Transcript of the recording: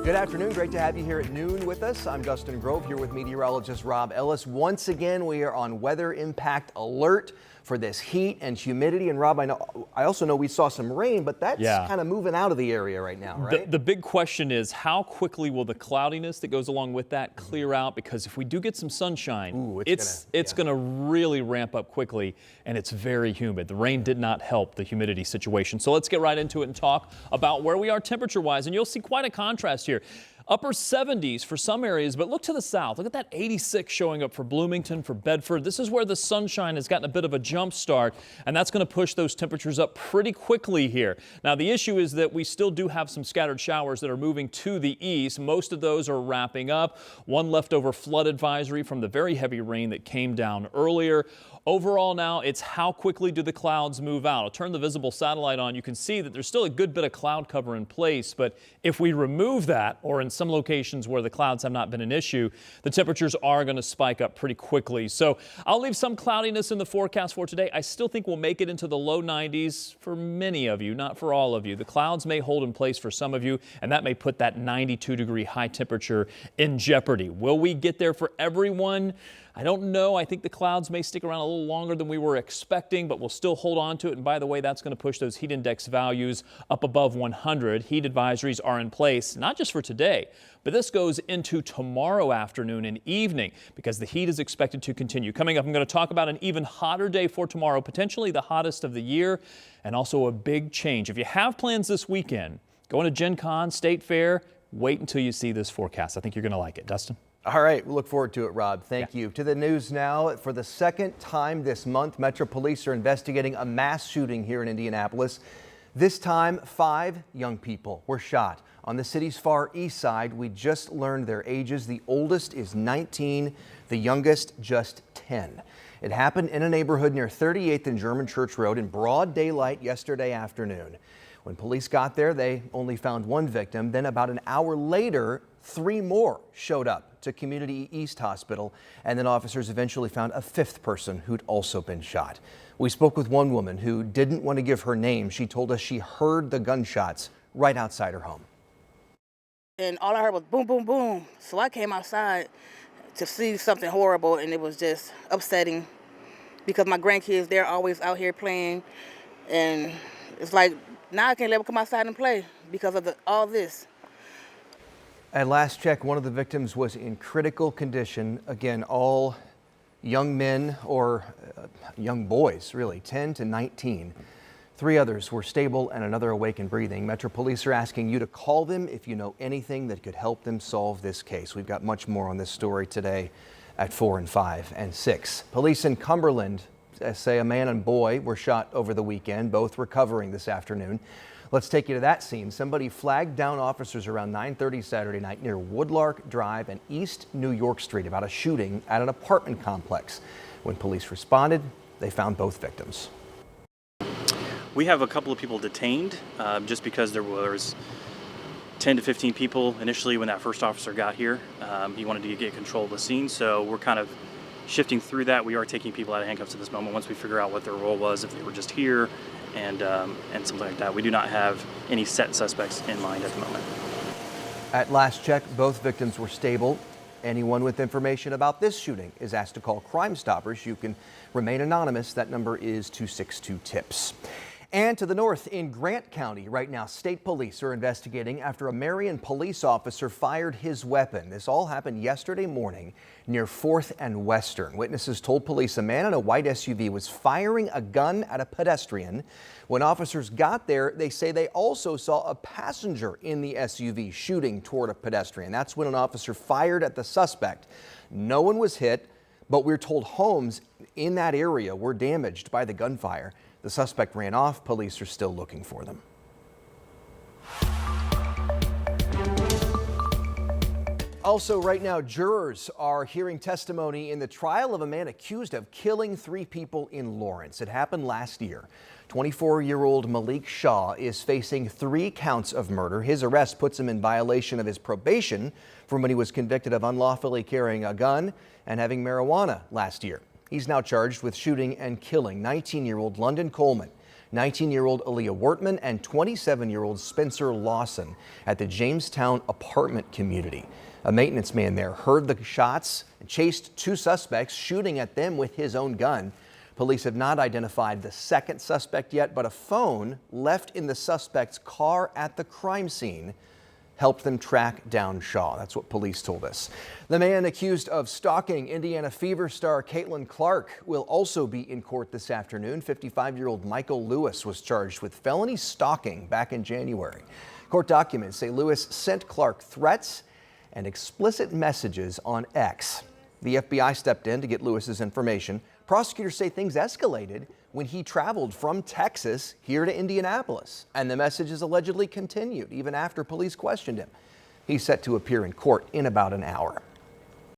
Good afternoon. Great to have you here at noon with us. I'm Dustin Grove here with meteorologist Rob Ellis. Once again, we are on weather impact alert for this heat and humidity. And Rob, I also know we saw some rain, but that's kind of moving out of the area right now, right? The big question is how quickly will the cloudiness that goes along with that clear out? Because if we do get some sunshine, it's going to really ramp up quickly, and it's very humid. The rain did not help the humidity situation. So let's get right into it and talk about where we are temperature-wise. And you'll see quite a contrast here. Upper 70s for some areas, but look to the south. Look at that 86 showing up for Bloomington, for Bedford. This is where the sunshine has gotten a bit of a jump start, and that's going to push those temperatures up pretty quickly here. Now, the issue is that we still do have some scattered showers that are moving to the east. Most of those are wrapping up. One leftover flood advisory from the very heavy rain that came down earlier. Overall now, it's how quickly do the clouds move out. I'll turn the visible satellite on. You can see that there's still a good bit of cloud cover in place, but if we remove that, or in some locations where the clouds have not been an issue, the temperatures are going to spike up pretty quickly. So I'll leave some cloudiness in the forecast for today. I still think we'll make it into the low 90s for many of you, not for all of you. The clouds may hold in place for some of you, and that may put that 92-degree high temperature in jeopardy. Will we get there for everyone? I don't know. I think the clouds may stick around a little longer than we were expecting, but we'll still hold on to it. And by the way, that's going to push those heat index values up above 100. Heat advisories are in place, not just for today, but this goes into tomorrow afternoon and evening because the heat is expected to continue. Coming up, I'm going to talk about an even hotter day for tomorrow, potentially the hottest of the year, and also a big change. If you have plans this weekend, going to Gen Con, State Fair, wait until you see this forecast. I think you're going to like it. Dustin? All right, we look forward to it, Rob. Thank you. To the news now. For the second time this month, Metro Police are investigating a mass shooting here in Indianapolis. This time, 5 young people were shot on the city's far east side. We just learned their ages. The oldest is 19, the youngest just 10. It happened in a neighborhood near 38th and German Church Road in broad daylight yesterday afternoon. When police got there, they only found one victim. Then about an hour later, 3 more showed up to Community East Hospital, and then officers eventually found a 5th person who'd also been shot. We spoke with one woman who didn't want to give her name. She told us she heard the gunshots right outside her home. And all I heard was boom, boom, boom. So I came outside to see something horrible, and it was just upsetting because my grandkids, they're always out here playing, and it's like now I can't let them come outside and play because of all this. At last check, one of the victims was in critical condition. Again, all young men or young boys, really, 10 to 19. 3 others were stable and another awake and breathing. Metro Police are asking you to call them if you know anything that could help them solve this case. We've got much more on this story today at 4 and 5 and 6. Police in Cumberland say a man and boy were shot over the weekend, both recovering this afternoon. Let's take you to that scene. Somebody flagged down officers around 9:30 Saturday night near Woodlark Drive and East New York Street about a shooting at an apartment complex. When police responded, they found both victims. We have a couple of people detained just because there was 10 to 15 people initially when that first officer got here. He wanted to get control of the scene, so we're kind of shifting through that. We are taking people out of handcuffs at this moment once we figure out what their role was, if they were just here, and something like that. We do not have any set suspects in mind at the moment. At last check, both victims were stable. Anyone with information about this shooting is asked to call Crime Stoppers. You can remain anonymous. That number is 262-TIPS. And to the north in Grant County right now, state police are investigating after a Marion police officer fired his weapon. This all happened yesterday morning near 4th and Western. Witnesses told police a man in a white SUV was firing a gun at a pedestrian. When officers got there, they say they also saw a passenger in the SUV shooting toward a pedestrian. That's when an officer fired at the suspect. No one was hit, but we're told homes in that area were damaged by the gunfire. The suspect ran off. Police are still looking for them. Also, right now, jurors are hearing testimony in the trial of a man accused of killing 3 people in Lawrence. It happened last year. 24-year-old Malik Shaw is facing 3 counts of murder. His arrest puts him in violation of his probation from when he was convicted of unlawfully carrying a gun and having marijuana last year. He's now charged with shooting and killing 19-year-old London Coleman. 19-year-old Aaliyah Wortman and 27-year-old Spencer Lawson at the Jamestown apartment community. A maintenance man there heard the shots and chased two suspects, shooting at them with his own gun. Police have not identified the second suspect yet, but a phone left in the suspect's car at the crime scene helped them track down Shaw. That's what police told us. The man accused of stalking Indiana Fever star Caitlin Clark will also be in court this afternoon. 55-year-old Michael Lewis was charged with felony stalking back in January. Court documents say Lewis sent Clark threats and explicit messages on X. The FBI stepped in to get Lewis's information. Prosecutors say things escalated when he traveled from Texas here to Indianapolis, and the messages allegedly continued even after police questioned him. He's set to appear in court in about an hour.